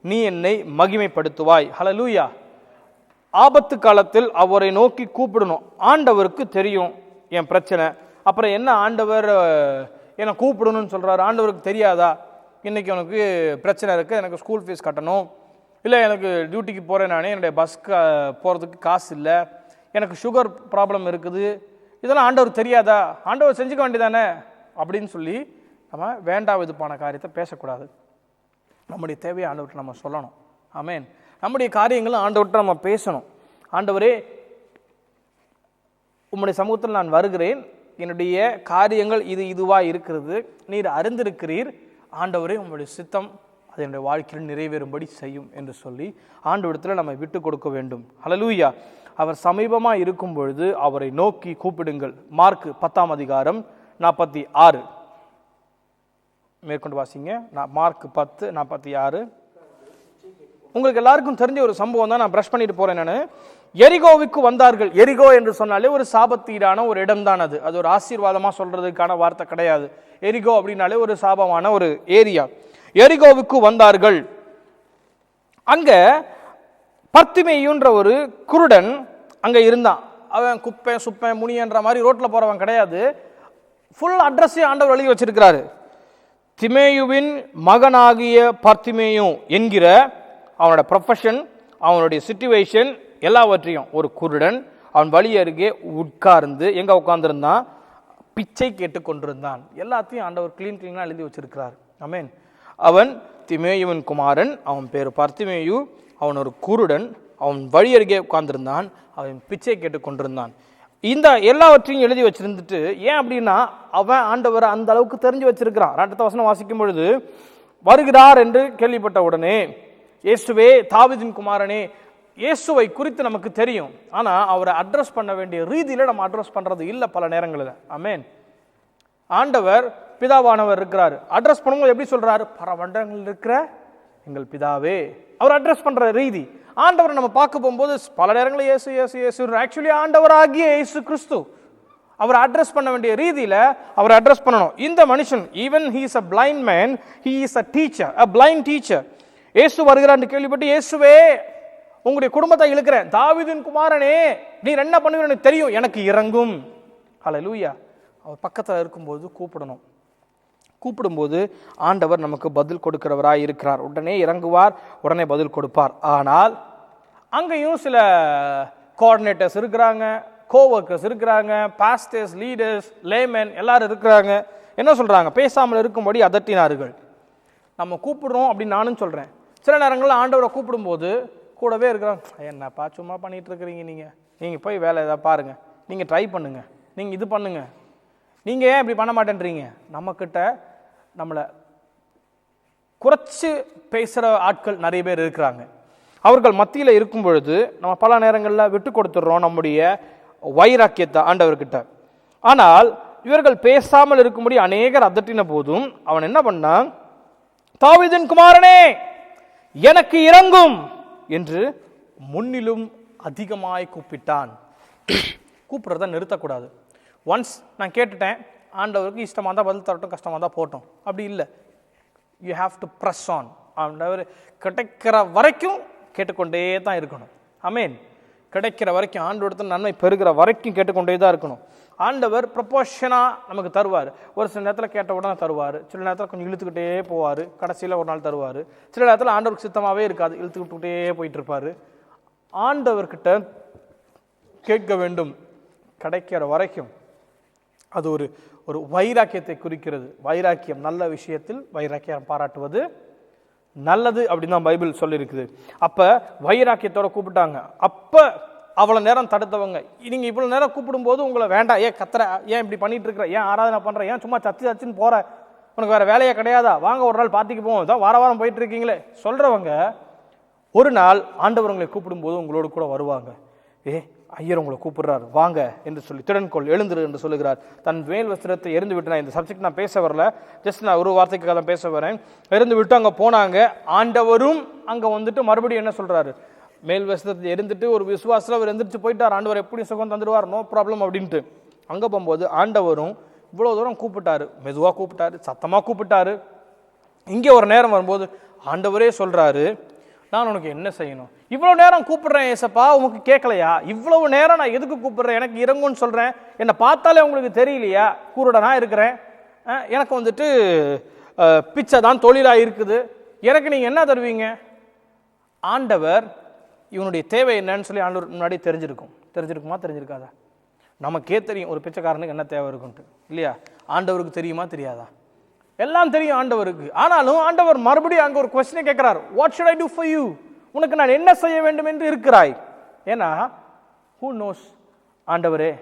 நீ என்னை மகிமைப்படுத்துவாய். ஹல்லேலூயா. ஆபத்து காலத்தில் அவரை நோக்கி கூப்பிடணும். ஆண்டவருக்கு தெரியும் என் பிரச்சனை, அப்புறம் என்ன ஆண்டவர் என்னை கூப்பிடணும்னு சொல்கிறாரு? ஆண்டவருக்கு தெரியாதா? இன்றைக்கி உனக்கு பிரச்சனை இருக்குது, எனக்கு ஸ்கூல் ஃபீஸ் கட்டணும், இல்லை எனக்கு டியூட்டிக்கு போகிறேன், நானே என்னுடைய பஸ்க்கு போகிறதுக்கு காசு இல்லை, எனக்கு சுகர் ப்ராப்ளம் இருக்குது, இதெல்லாம் ஆண்டவர் தெரியாதா? ஆண்டவர் செஞ்சுக்க வேண்டியதானே அப்படின்னு சொல்லி நம்ம வேண்டாம் விதுப்பான காரியத்தை பேசக்கூடாது. நம்முடைய தேவையை ஆண்டவர்கிட்ட நம்ம சொல்லணும். ஆமேன். நம்முடைய காரியங்களும் ஆண்டவர்கிட்ட நம்ம பேசணும். ஆண்டவரே உம்முடைய சமூகத்தில் நான் வருகிறேன், என்னுடைய காரியங்கள் இதுவா இருக்கிறது, நீர் அறிந்திருக்கிறீர், ஆண்டவரே உம்முடைய சித்தம் அது என்னுடைய வாழ்க்கையில் நிறைவேறும்படி செய்யும் என்று சொல்லி ஆண்டவரிடத்தில் நம்ம விட்டு கொடுக்க வேண்டும். ஹல்லேலூயா. அவர் சமீபமாக இருக்கும் பொழுது அவரை நோக்கி கூப்பிடுங்கள். மார்க் 10:46 மேற்கொண்டு வாசிங்க. மார்க் 10:46. உங்களுக்கு எல்லாருக்கும் தெரிஞ்ச ஒரு சம்பவம் தான், நான் பிரஷ் பண்ணிட்டு போறேன். நான் எரிகோவுக்கு வந்தார்கள். எரிகோ என்று சொன்னாலே ஒரு சாபத்தீடான ஒரு இடம் தான். அது ஒரு ஆசீர்வாதமா சொல்றதுக்கான வார்த்தை கிடையாது. எரிகோ அப்படின்னாலே ஒரு சாபமான ஒரு ஏரியா. எரிகோவுக்கு வந்தார்கள். அங்க பர்த்திமேயுன்ற ஒரு குருடன் அங்க இருந்தான். அவன் குப்பை சுப்பை முனியன்ற மாதிரி ரோட்ல போறவன் கிடையாது. ஃபுல் அட்ரஸையும் ஆண்டவர் எழுதி வச்சிருக்கிறாரு. திமேயுவின் மகனாகிய பர்த்திமேயு என்கிற அவனோட ப்ரொஃபஷன், அவனுடைய சிச்சுவேஷன் எல்லாவற்றையும், ஒரு குருடன் அவன் வழி அருகே உட்கார்ந்து எங்க உட்கார்ந்துருந்தான், பிச்சை கேட்டு கொண்டிருந்தான். எல்லாத்தையும் ஆண்டவர் கிளீனா எழுதி வச்சிருக்கிறார். ஆமென். அவன் திமேயுவின் குமாரன், அவன் பேரு பர்த்திமேயு, அவன் ஒரு குருடன், அவன் வழி அருகே உட்கார்ந்திருந்தான், அவன் பிச்சை கேட்டு கொண்டிருந்தான். இந்த எல்லாவற்றையும் எழுதி வச்சிருந்துட்டு, ஏன் அப்படின்னா அவன் ஆண்டவரை அந்த அளவுக்கு தெரிஞ்சு வச்சிருக்கிறான். 2 வசனம் வாசிக்கும் பொழுது, வருகிறார் என்று கேள்விப்பட்ட உடனே, இயேசுவே தாவீதின் குமாரனே, இயேசுவை குறித்து நமக்கு தெரியும், ஆனா அவரை அட்ரஸ் பண்ண வேண்டிய ரீதியில நம்ம அட்ரஸ் பண்றது இல்லை பல நேரங்களில். ஆமென். ஆண்டவர் பிதாவானவர் இருக்கிறார். அட்ரஸ் பண்ணும்போது எப்படி சொல்றாரு? பரமண்டலங்களில் இருக்கிற எங்கள் பிதாவே. அவர் அட்ரஸ் பண்ற ரீதி. ஆண்டவரை நம்ம பார்க்க போகும்போது பல நேரங்களில் இயேசு இயேசு இயேசு, ஆக்சுவலி ஆண்டவராகிய இயேசு கிறிஸ்து. அவர் அட்ரஸ் பண்ண வேண்டிய ரீதியில அவர் அட்ரஸ் பண்ணணும். இந்த மனுஷன், even he is a blind man, he is a teacher, a blind teacher. இயேசு வருகிறான்னு கேள்விப்பட்டு, இயேசுவே உங்களுடைய குடும்பத்தை இழுக்கிறேன், தாவீதின் குமாரனே நீர் என்ன பண்ணுவீங்க எனக்கு தெரியும், எனக்கு இறங்கும். ஹல்லேலூயா. அவர் பக்கத்தில் இருக்கும்போது கூப்பிடணும். கூப்பிடும்போது ஆண்டவர் நமக்கு பதில் கொடுக்கிறவராய் இருக்கிறார். உடனே இறங்குவார், உடனே பதில் கொடுப்பார். ஆனால் அங்கேயும் சில கோஆர்டினேட்டர்ஸ் இருக்கிறாங்க, கோவர்க்கர்ஸ் இருக்கிறாங்க, பாஸ்டர்ஸ், லீடர்ஸ், லேமன் எல்லாரும் இருக்கிறாங்க. என்ன சொல்றாங்க? பேசாமல் இருக்கும்படி அதட்டினார்கள். நம்ம கூப்பிடுறோம் அப்படின்னு நானும் சொல்றேன். சில நேரங்களில் ஆண்டவரை கூப்பிடும்போது கூடவே இருக்கிறாங்க, என்னப்பா சும்மா பண்ணிட்டு இருக்கிறீங்க, நீங்கள் போய் வேலை ஏதாவது பாருங்க, நீங்கள் ட்ரை பண்ணுங்க, நீங்கள் இது பண்ணுங்க, நீங்கள் ஏன் இப்படி பண்ண மாட்டேன்றீங்க. நம்மக்கிட்ட நம்மளை குறைச்சி பேசுகிற ஆட்கள் நிறைய பேர் இருக்கிறாங்க. அவர்கள் மத்தியில் இருக்கும் பொழுது நம்ம பல நேரங்களில் விட்டு கொடுத்துட்றோம் நம்முடைய வைராக்கியத்தை ஆண்டவர்கிட்ட. ஆனால் இவர்கள் பேசாமல் இருக்கும்படி அநேகர் அதட்டின போதும் அவன் என்ன பண்ணான்? தாவீதின் குமாரனே எனக்கு இறங்கும் என்று முன்னிலும் அதிகமாய் கூப்பிட்டான். கூப்பிடுறத நிறுத்தக்கூடாது. ஒன்ஸ் நான் கேட்டுட்டேன், ஆண்டவருக்கு இஷ்டமாக தான் பதில் தரட்டும், கஷ்டமாக தான் போட்டோம், அப்படி இல்லை. You have to press on. ஆண்டவர் கிடைக்கிற வரைக்கும் கேட்டுக்கொண்டே தான் இருக்கணும். ஆமென். கிடைக்கிற வரைக்கும், ஆண்டவரத்தில் நன்மை பெறுகிற வரைக்கும் கேட்டுக்கொண்டே தான் இருக்கணும். ஆண்டவர் ப்ரொபோஷனாக நமக்கு தருவார். ஒரு சில நேரத்தில் கேட்ட உடனே தருவார், சில நேரத்தில் கொஞ்சம் இழுத்துக்கிட்டே போவார், கடைசியில் ஒரு நாள் தருவார். சில நேரத்தில் ஆண்டவருக்கு சித்தமாகவே இருக்காது, இழுத்துக்கிட்டே போயிட்டு இருப்பார். ஆண்டவர்கிட்ட கேட்க வேண்டும் கிடைக்கிற வரைக்கும். அது ஒரு வைராக்கியத்தை குறிக்கிறது. வைராக்கியம், நல்ல விஷயத்தில் வைராக்கியம் பாராட்டுவது நல்லது அப்படின்னு தான் பைபிள் சொல்லியிருக்குது. அப்போ வைராக்கியத்தோட கூப்பிட்டாங்க. அப்போ அவ்வளோ நேரம் தடுத்தவங்க, நீங்கள் இவ்வளோ நேரம் கூப்பிடும்போது உங்களை வேண்டாம், ஏன் கத்துற, ஏன் இப்படி பண்ணிட்டு இருக்கிற, ஏன் ஆராதனை பண்ணுற, ஏன் சும்மா சச்சின்னு போகிற, உனக்கு வேறு வேலையே கிடையாதா, வாங்க ஒரு நாள் பார்த்திக்கு போவோம், தான் வார வாரம் போயிட்டு இருக்கீங்களே சொல்கிறவங்க, ஒரு நாள் ஆண்டவர் உங்களை கூப்பிடும்போது உங்களோடு கூட வருவாங்க. ஐயர் உங்களை கூப்பிடுறாரு வாங்க என்று சொல்லி, திடன்கொள் எழுந்துரு என்று சொல்லுகிறார். தன் மேல் வஸ்திரத்தை எரிந்து விட்டு, நான் இந்த சப்ஜெக்ட் நான் பேச வரல, ஜஸ்ட் நான் ஒரு வார்த்தைக்காக தான் பேச வரேன். எரிந்து விட்டு அங்கே போனாங்க. ஆண்டவரும் அங்கே வந்துட்டு மறுபடியும் என்ன சொல்கிறாரு? மேல் வஸ்திரத்தை எரிந்துட்டு ஒரு விசுவாசத்தில் அவர் எந்திரிச்சு போயிட்டார். ஆண்டவர் எப்படி சுகம் தந்துடுவார், நோ ப்ராப்ளம் அப்படின்ட்டு. அங்கே போகும்போது ஆண்டவரும் இவ்வளோ தூரம் கூப்பிட்டாரு, மெதுவாக கூப்பிட்டாரு, சத்தமாக கூப்பிட்டாரு. இங்கே ஒரு நேரம் வரும்போது ஆண்டவரே சொல்கிறாரு, நான் உனக்கு என்ன செய்யணும்? இவ்வளோ நேரம் கூப்பிடுறேன் ஏசப்பா, உனக்கு கேட்கலையா? இவ்வளவு நேரம் நான் எதுக்கு கூப்பிடுறேன்? எனக்கு இறங்குன்னு சொல்கிறேன், என்னை பார்த்தாலே உங்களுக்கு தெரியலையா? கூருடனா இருக்கிறேன், எனக்கு வந்துட்டு பிச்சை தான் தொழிலாக இருக்குது, எனக்கு நீங்கள் என்ன தருவீங்க? ஆண்டவர் இவனுடைய தேவை என்னன்னு சொல்லி ஆண்டவர் முன்னாடி தெரிஞ்சிருக்குமா தெரிஞ்சிருக்காதா? நமக்கே தெரியும் ஒரு பிச்சைக்காரனுக்கு என்ன தேவை இருக்குன்ட்டு, இல்லையா? ஆண்டவருக்கு தெரியுமா தெரியாதா? எல்லாம் தெரியும் ஆண்டவருக்கு. ஆனாலும் ஆண்டவர் மறுபடியும் அங்கே ஒரு கொஸ்டினை கேட்கிறார், what should I do for you? உனக்கு நான் என்ன செய்ய வேண்டும் என்று இருக்கிறாய்? ஏன்னா ஹூ நோஸ், ஆண்டவரே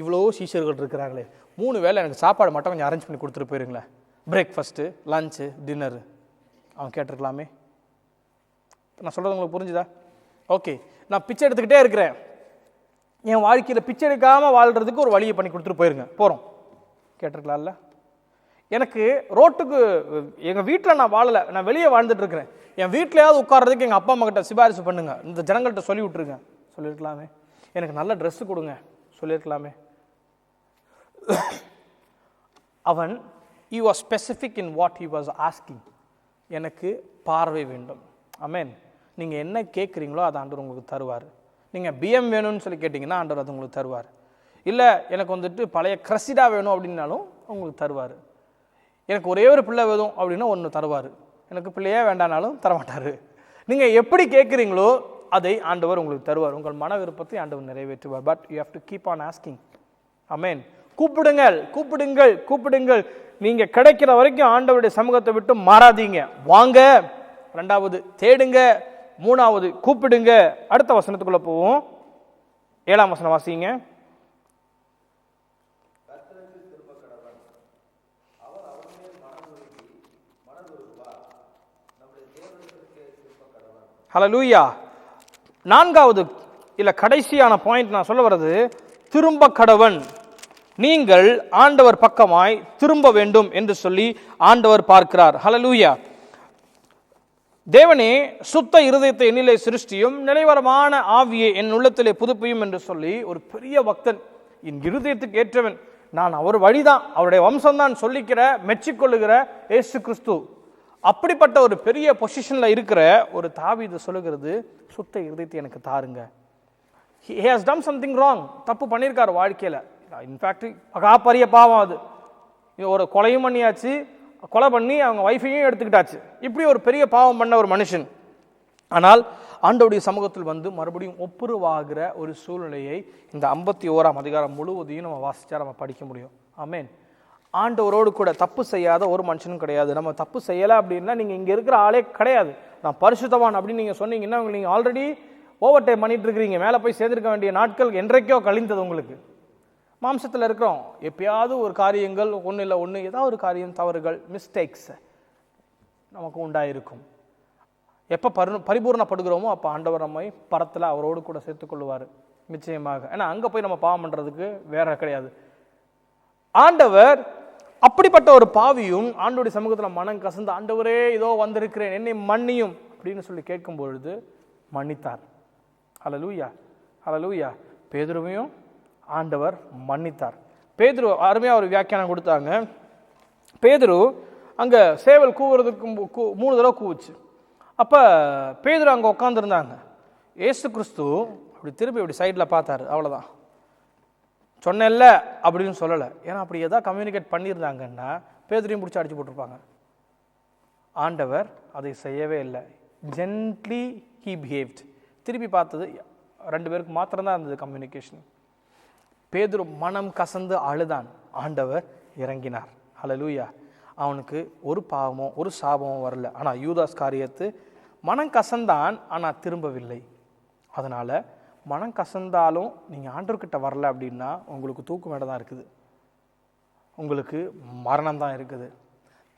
இவ்வளோ சீஷர்கள் இருக்கிறாங்களே, 3 வேளை எனக்கு சாப்பாடு மட்டும் கொஞ்சம் அரேஞ்ச் பண்ணி கொடுத்துட்டு போயிருங்களேன், பிரேக்ஃபாஸ்ட்டு, லஞ்சு, டின்னரு. அவன் கேட்டிருக்கலாமே. நான் சொல்கிறது உங்களுக்கு புரிஞ்சுதா? ஓகே, நான் பிச்சை எடுத்துக்கிட்டே இருக்கிறேன், என் வாழ்க்கையில் பிச்சை எடுக்காமல் வாழ்கிறதுக்கு ஒரு வழியை பண்ணி கொடுத்துட்டு போயிருங்க, போகிறோம். கேட்டிருக்கலாம்ல? எனக்கு ரோட்டுக்கு, எங்கள் வீட்டில் நான் வாழலை, நான் வெளியே வாழ்ந்துட்டு இருக்கிறேன், என் வீட்டிலையாவது உட்கார்றதுக்கு எங்கள் அப்பா அம்மா கிட்ட சிபாரிசு பண்ணுங்க, இந்த ஜனங்கள்கிட்ட சொல்லி விட்டுருங்க, சொல்லியிருக்கலாமே. எனக்கு நல்ல ட்ரெஸ்ஸு கொடுங்க, சொல்லியிருக்கலாமே. அவன் he was specific in what he was asking. எனக்கு பார்வை வேண்டும். ஆமென். நீங்கள் என்ன கேட்குறீங்களோ அதை ஆண்டவர் உங்களுக்கு தருவார். நீங்கள் பிஎம் வேணும்னு சொல்லி கேட்டிங்கன்னா ஆண்டவர் அது உங்களுக்கு தருவார். இல்லை எனக்கு வந்துட்டு பழைய கிரசிடா வேணும் அப்படின்னாலும் உங்களுக்கு தருவார். எனக்கு ஒரே ஒரு பிள்ளை வேணும் அப்படின்னா ஒன்று தருவார். எனக்கு பிள்ளையே வேண்டானாலும் தரமாட்டார். நீங்கள் எப்படி கேட்குறீங்களோ அதை ஆண்டவர் உங்களுக்கு தருவார். உங்கள் மன விருப்பத்தை ஆண்டவர் நிறைவேற்றுவார். But you have to keep on asking. Amen. கூப்பிடுங்கள், கூப்பிடுங்கள், கூப்பிடுங்கள். நீங்க கிடைக்கிற வரைக்கும் ஆண்டவருடைய சமூகத்தை விட்டு மாறாதீங்க. வாங்க, 2வது தேடுங்க, 3வது கூப்பிடுங்க. அடுத்த வசனத்துக்குள்ள போவோம். 7ஆம் வசனம் வாசிங்க. ஹல்லேலூயா. 4வது இல்ல கடைசியான பாயிண்ட் நான் சொல்ல வர்றது, திரும்ப கடவன். நீங்கள் ஆண்டவர் பக்கமாய் திரும்ப வேண்டும் என்று சொல்லி ஆண்டவர் பார்க்கிறார். ஹல்லேலூயா. தேவனே, சுத்த இருதயத்தை என்னிலே சிருஷ்டியும், நிலைவரமான ஆவியை என் உள்ளத்திலே புதுப்பியும் என்று சொல்லி ஒரு பெரிய பக்தன், என் இருதயத்துக்கு ஏற்றவன், நான் அவர் வழிதான், அவருடைய வம்சம்தான் சொல்லிக்கிற மெச்சிக்கொள்ளுகிற இயேசு கிறிஸ்து, அப்படிப்பட்ட ஒரு பெரிய பொசிஷன்ல இருக்கிற ஒரு தாவீது சொல்லுகிறது, சுத்த இருதயத்தை எனக்கு தாருங்க. He has done something wrong. தப்பு பண்ணியிருக்காரு வாழ்க்கையில். இன்ஃபேக்ட் பெரிய பாவம் அது. ஒரு கொலையும் பண்ணியாச்சு, கொலை பண்ணி அவங்க வைஃபையும் எடுத்துக்கிட்டாச்சு. இப்படி ஒரு பெரிய பாவம் பண்ண ஒரு மனுஷன். ஆனால் ஆண்டவருடைய சமூகத்தில் வந்து மறுபடியும் ஒப்புரவாகிற ஒரு சூழ்நிலையை இந்த 51ஆம் அதிகாரம் முழுவதையும் நம்ம வாசிச்சா நம்ம படிக்க முடியும். ஆமென். ஆண்டவரோடு கூட தப்பு செய்யாத ஒரு மனுஷனும் கிடையாது. நம்ம தப்பு செய்யலை அப்படின்னா நீங்கள் இங்கே இருக்கிற ஆளே கிடையாது. நான் பரிசுத்தவான் அப்படின்னு நீங்கள் சொன்னீங்கன்னா நீங்கள் ஆல்ரெடி ஓவர் டைம் பண்ணிட்டு இருக்கிறீங்க. மேலே போய் சேர்ந்திருக்க வேண்டிய நாட்கள் என்றைக்கோ கழிந்தது உங்களுக்கு. மாம்சத்தில் இருக்கிறோம். எப்பயாவது ஒரு காரியங்கள் ஒன்று இல்லை ஒன்று ஏதாவது ஒரு காரியம், தவறுகள், மிஸ்டேக்ஸ் நமக்கு உண்டாயிருக்கும். எப்போ பரிபூர்ணப்படுகிறோமோ அப்போ ஆண்டவர் நம்மை பரத்தில் அவரோடு கூட சேர்த்துக்கொள்வார் நிச்சயமாக. ஏன்னா அங்கே போய் நம்ம பாவம் பண்ணுறதுக்கு வேற கிடையாது. ஆண்டவர் அப்படிப்பட்ட ஒரு பாவியும் ஆண்டவருடைய சமூகத்தில் மனம் கசந்து, ஆண்டவரே இதோ வந்திருக்கிறேன், என்னை மன்னியும் அப்படின்னு சொல்லி கேட்கும் பொழுது மன்னித்தார். ஹல்லேலூயா, ஹல்லேலூயா. பேதுருவையும் ஆண்டவர் மன்னித்தார். பேதுரு அருமையாக ஒரு வியாக்கியானம் கொடுத்தாங்க. பேதுரு அங்கே சேவல் கூவுறதுக்கு 3 தடவை கூவுச்சு. அப்போ பேதுரு அங்கே உட்காந்துருந்தாங்க. ஏசு கிறிஸ்து அப்படி திருப்பி இப்படி சைடில் பார்த்தாரு, அவ்வளோதான். சொன்னேன்ல அப்படின்னு சொல்லலை. ஏன்னா அப்படி எதாவது கம்யூனிகேட் பண்ணியிருந்தாங்கன்னா பேதுரையும் பிடிச்சி அடிச்சு போட்டிருப்பாங்க. ஆண்டவர் அதை செய்யவே இல்லை. Gently he behaved. திருப்பி பார்த்தது 2 பேருக்கு மாத்திரம்தான் இருந்தது கம்யூனிகேஷன். பேதுரு மனம் கசந்து அழுதான். ஆண்டவர் இறங்கினார். ஹல்லேலூயா. அவனுக்கு ஒரு பாவமோ ஒரு சாபமோ வரல. ஆனால் யூதாஸ் காரியத்து மனம் கசந்தான், ஆனால் திரும்பவில்லை. அதனால் மனம் கசந்தாலும் நீங்கள் ஆண்டவர்கிட்ட வரல அப்படின்னா உங்களுக்கு தூக்கு மேடை தான் இருக்குது, உங்களுக்கு மரணம் தான் இருக்குது.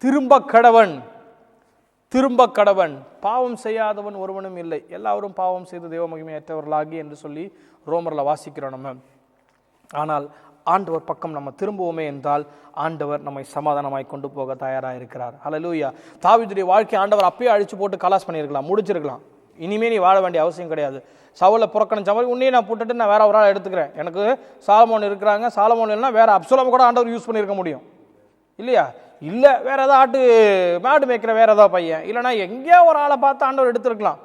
திரும்ப கடவன், திரும்ப கடவன். பாவம் செய்யாதவன் ஒருவனும் இல்லை, எல்லாரும் பாவம் செய்து தெய்வ மகிமையற்றவர்களாகி என்று சொல்லி ரோமரில் வாசிக்கிறோம் நம்ம. ஆனால் ஆண்டவர் பக்கம் நம்ம திரும்புவோமே என்றால் ஆண்டவர் நம்மை சமாதானமாய் கொண்டு போக தயாராக இருக்கிறார். ஹல்லேலூயா. தாவீதுடைய வாழ்க்கை ஆண்டவர் அப்பயே அழிச்சு போட்டு கலாஸ் பண்ணியிருக்கலாம், முடிச்சிருக்கலாம். இனிமே நீ வாழ வேண்டிய அவசியம் கிடையாது. சவுலை புறக்கணிச்ச மாதிரி உன்னையே நான் போட்டுட்டு நான் வேற ஒரு ஆள் எடுத்துக்கிறேன், எனக்கு சாலமோன் இருக்கிறாங்க, சாலமோன் இல்லைன்னா வேற அப்சலோம் கூட ஆண்டவர் யூஸ் பண்ணியிருக்க முடியும் இல்லையா? இல்லை வேற ஏதாவது மாடு மேய்க்கிற வேற ஏதாவது பையன், இல்லைனா எங்கேயோ ஒரு ஆளை பார்த்து ஆண்டவர் எடுத்துருக்கலாம்.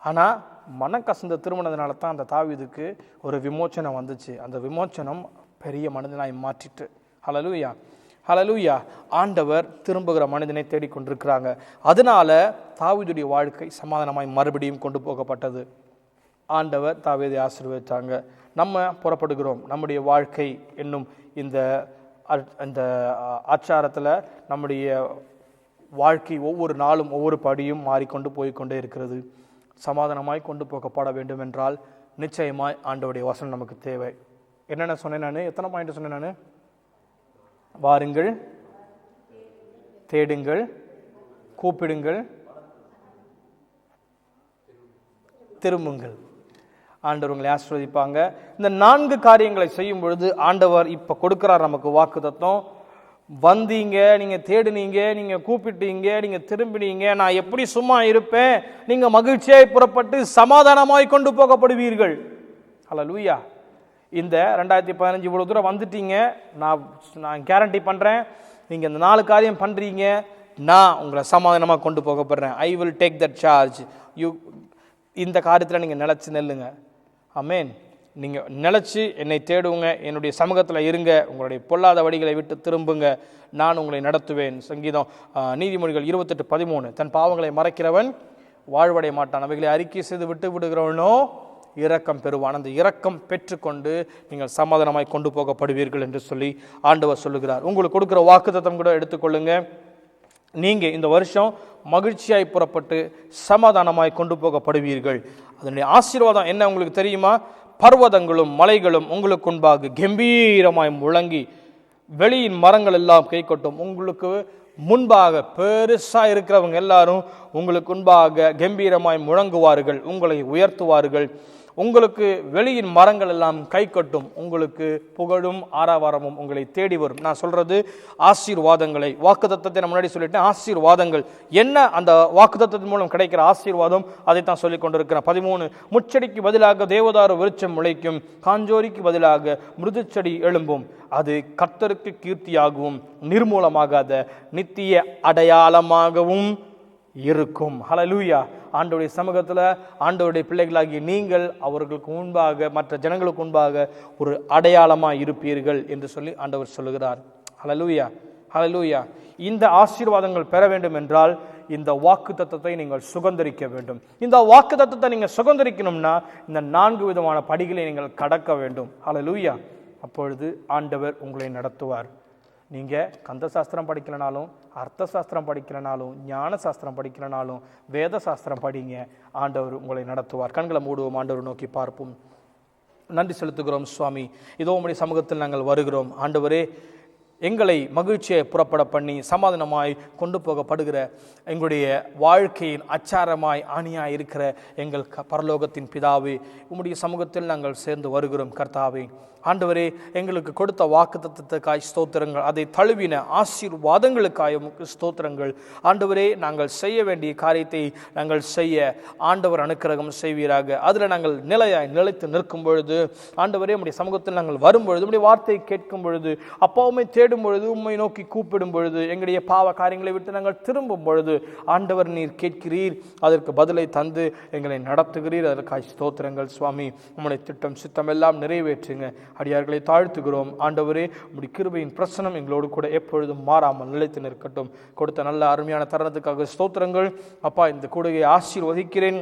ஆனால் மனக்கசந்த திருமணத்தினால தான் அந்த தாவீதுக்கு ஒரு விமோச்சனம் வந்துச்சு. அந்த விமோச்சனம் பெரிய மனிதனாய் மாற்றிட்டு. ஹல்லேலூயா, ஹல்லேலூயா. ஆண்டவர் திரும்புகிற மனிதனை தேடிக்கொண்டிருக்கிறாங்க. அதனால தாவீதுடைய வாழ்க்கை சமாதானமாய் மறுபடியும் கொண்டு போகப்பட்டது. ஆண்டவர் தாவீதை ஆசீர்வதித்தாங்க. நம்ம புறப்படுகிறோம். நம்முடைய வாழ்க்கை என்னும் இந்த ஆச்சாரத்தில் நம்முடைய வாழ்க்கை ஒவ்வொரு நாளும் ஒவ்வொரு படியும் மாறிக்கொண்டு போய்கொண்டே இருக்கிறது. சமாதானமாய் கொண்டு போகப்பட வேண்டும் என்றால் நிச்சயமாய் ஆண்டவருடைய வசனம் நமக்கு தேவை. என்னென்ன சொன்னேன் நான்? எத்தனை பாயிண்ட் சொன்னேன் நான்? வாருங்கள், தேடுங்கள், கூப்பிடுங்கள், திரும்புங்கள். ஆண்டவர் உங்களை ஆசீர்வதிப்பாங்க. இந்த 4 காரியங்களை செய்யும் பொழுது ஆண்டவர் இப்ப கொடுக்கிறார் நமக்கு வாக்குத்தத்தம். வந்தீங்க, நீங்க தேடுனீங்க, நீங்க கூப்பிட்டீங்க, நீங்க திரும்பினீங்க, நான் எப்படி சும்மா இருப்பேன்? நீங்க மகிழ்ச்சியாய் புறப்பட்டு சமாதானமாய் கொண்டு போகப்படுவீர்கள். ஹல்லேலூயா. இந்த 2015 இவ்வளவு தூரம் வந்துட்டீங்க, நான் கேரண்டி பண்றேன், நீங்க இந்த 4 காரியம் பண்றீங்க, நான் உங்களை சமாதானமா கொண்டு போகப்படுறேன். I will take that charge. இந்த காரியத்தில் நீங்க நிலைச்சு நெல்லுங்க. ஆமென். நீங்க நிலைச்சு என்னை தேடுங்க, என்னுடைய சமூகத்தில் இருங்க, உங்களுடைய பொல்லாத வழிகளை விட்டு திரும்புங்க, நான் உங்களை நடத்துவேன். சங்கீதம் நீதிமொழிகள் 28:13. தன் பாவங்களை மறைக்கிறவன் வாழ்வடைய மாட்டான், அவைகளை அறிக்கை செய்து விட்டு விடுகிறவனோ இரக்கம் பெறுவான். அந்த இரக்கம் பெற்றுக்கொண்டு நீங்கள் சமாதானமாய் கொண்டு போகப்படுவீர்கள் என்று சொல்லி ஆண்டவர் சொல்லுகிறார். உங்களுக்கு கொடுக்குற வாக்குத்தத்தம் கூட எடுத்துக்கொள்ளுங்க. நீங்க இந்த வருஷம் மகிழ்ச்சியாய் புறப்பட்டு சமாதானமாய் கொண்டு போகப்படுவீர்கள். அதனுடைய ஆசீர்வாதம் என்ன உங்களுக்கு தெரியுமா? பர்வதங்களும் மலைகளும் உங்களுக்கு முன்பாக கம்பீரமாய் முழங்கி வெளியின் மரங்கள் எல்லாம் கை கொட்டும். உங்களுக்கு முன்பாக பெருசா இருக்கிறவங்க எல்லாரும் உங்களுக்கு முன்பாக கம்பீரமாய் முழங்குவார்கள், உங்களை உயர்த்துவார்கள். உங்களுக்கு வெளியின் மரங்கள் எல்லாம் கை கட்டும், உங்களுக்கு புகழும் ஆரவாரமும் உங்களை தேடி வரும். நான் சொல்றது ஆசீர்வாதங்களை, வாக்குத்தத்தத்தை நான் முன்னாடி சொல்லிட்டேன். ஆசீர்வாதங்கள் என்ன? அந்த வாக்குத்தத்தத்தின் மூலம் கிடைக்கிற ஆசீர்வாதம் அதைத்தான் சொல்லிக் கொண்டிருக்கிறேன். 13 முச்செடிக்கு பதிலாக தேவதாரு விருட்சம் முளைக்கும், காஞ்சோரிக்கு பதிலாக மிருதுச்செடி எழும்பும், அது கர்த்தருக்கு கீர்த்தியாகவும் நிர்மூலமாகாத நித்திய அடையாளமாகவும் இருக்கும். ஹல்லேலூயா. ஆண்டவருடைய சமூகத்தில் ஆண்டவருடைய பிள்ளைகளாகிய நீங்கள் அவர்களுக்கு முன்பாக, மற்ற ஜனங்களுக்கு முன்பாக ஒரு அடையாளமாக இருப்பீர்கள் என்று சொல்லி ஆண்டவர் சொல்லுகிறார். ஹல்லேலூயா, ஹல்லேலூயா. இந்த ஆசீர்வாதங்கள் பெற வேண்டும் என்றால் இந்த வாக்குத்தத்தத்தை நீங்கள் சுதந்தரிக்க வேண்டும். இந்த வாக்குத்தத்தத்தை நீங்கள் சுதந்தரிக்கணும்னா இந்த 4 விதமான படிகளை நீங்கள் கடக்க வேண்டும். ஹல்லேலூயா. அப்பொழுது ஆண்டவர் உங்களை நடத்துவார். நீங்கள் கந்த சாஸ்திரம் படிக்கலனாலும், அர்த்த சாஸ்திரம் படிக்கலனாலும், ஞான சாஸ்திரம் படிக்கலனாலும், வேத சாஸ்திரம் படிங்க, ஆண்டவர் உங்களை நடத்துவார். கண்களை மூடுவோம், ஆண்டவர் நோக்கி பார்ப்போம். நன்றி செலுத்துகிறோம் சுவாமி. இதோ உம்முடைய சமூகத்தில் நாங்கள் வருகிறோம். ஆண்டவரே, எங்களை மகிழ்ச்சியை புறப்பட பண்ணி சமாதானமாய் கொண்டு போகப்படுகிற எங்களுடைய வாழ்க்கையின் அச்சாரமாய் ஆணியாய் இருக்கிற எங்கள் பரலோகத்தின் பிதாவே, உம்முடைய சமூகத்தில் நாங்கள் சேர்ந்து வருகிறோம். கர்த்தாவே, ஆண்டவரே, எங்களுக்கு கொடுத்த வாக்குத்தத்தத்துக்காய் ஸ்தோத்திரங்கள், அதை தழுவின ஆசீர்வாதங்களுக்காய் உமக்கு ஸ்தோத்திரங்கள். ஆண்டவரே, நாங்கள் செய்ய வேண்டிய காரியத்தை நாங்கள் செய்ய ஆண்டவர் அனுக்கிரகம் செய்வீராக. அதில் நாங்கள் நிலைத்து நிற்கும் பொழுது, ஆண்டவரே, உம்முடைய சமூகத்தில் நாங்கள் வரும் பொழுது, உம்முடைய வார்த்தையை கேட்கும் பொழுது, அப்பாவுமே தேடும் பொழுது, உம்மை நோக்கி கூப்பிடும் பொழுது, எங்களுடைய பாவ காரியங்களை விட்டு நாங்கள் திரும்பும் பொழுது, ஆண்டவர் நீர் கேட்கிறீர், அதற்கு பதிலை தந்து எங்களை நடத்துகிறீர். அதற்காக ஸ்தோத்திரங்கள் சுவாமி. உம்முடைய திட்டம் சித்தம் எல்லாம் நிறைவேற்றுங்க. அடியார்களை தாழ்த்துகிறோம். ஆண்டவரே, உம்முடைய கிருபையின் பிரசனம் எங்களோடு கூட எப்பொழுதும் மாறாமல் நிலைத்து நிற்கட்டும். கொடுத்த நல்ல அருமையான தருணத்துக்காக ஸ்தோத்திரங்கள். அப்பா, இந்த கூடுகையை ஆசீர்வதிக்கிறேன்,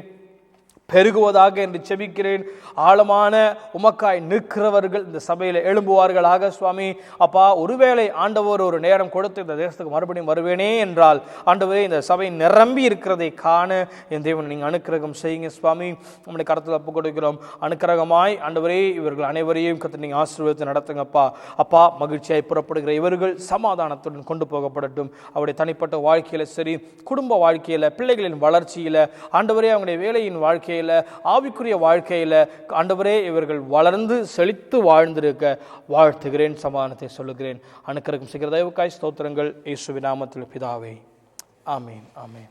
பெருகுவதாக என்று செபிக்கிறேன். ஆழமான உமக்காய் நிற்கிறவர்கள் இந்த சபையில் எழும்புவார்களாக சுவாமி. அப்பா, ஒருவேளை ஆண்டவர் ஒரு நேரம் கொடுத்து இந்த தேசத்துக்கு மறுபடியும் வருவேனே என்றால், ஆண்டவரே, இந்த சபை நிரம்பி இருக்கிறதை காண என் தேவன் நீங்கள் அனுக்கிரகம் செய்யுங்க சுவாமி. நம்முடைய கருத்தில் ஒப்பு கொடுக்கிறோம். அனுக்கிரகமாய் ஆண்டவரே, இவர்கள் அனைவரையும் கற்று நீங்கள் ஆசீர்வாதத்தை நடத்துங்கப்பா. அப்பா, மகிழ்ச்சியாய் புறப்படுகிற இவர்கள் சமாதானத்துடன் கொண்டு போகப்படட்டும். அவருடைய தனிப்பட்ட வாழ்க்கையில சரி, குடும்ப வாழ்க்கையில, பிள்ளைகளின் வளர்ச்சியில, ஆண்டவரே, அவங்களுடைய வேலையின் வாழ்க்கையில, ஆவிக்குரிய வாழ்க்கையில, ஆண்டவரே, இவர்கள் வளர்ந்து செழித்து வாழ்ந்திருக்க வாழ்த்துகிறேன், சமாதானத்தை சொல்லுகிறேன். அனுக்கிரகம் செய்கிற தயவுக்காய் ஸ்தோத்திரங்கள். இயேசுவின் நாமத்தில் பிதாவே, ஆமேன், ஆமேன்.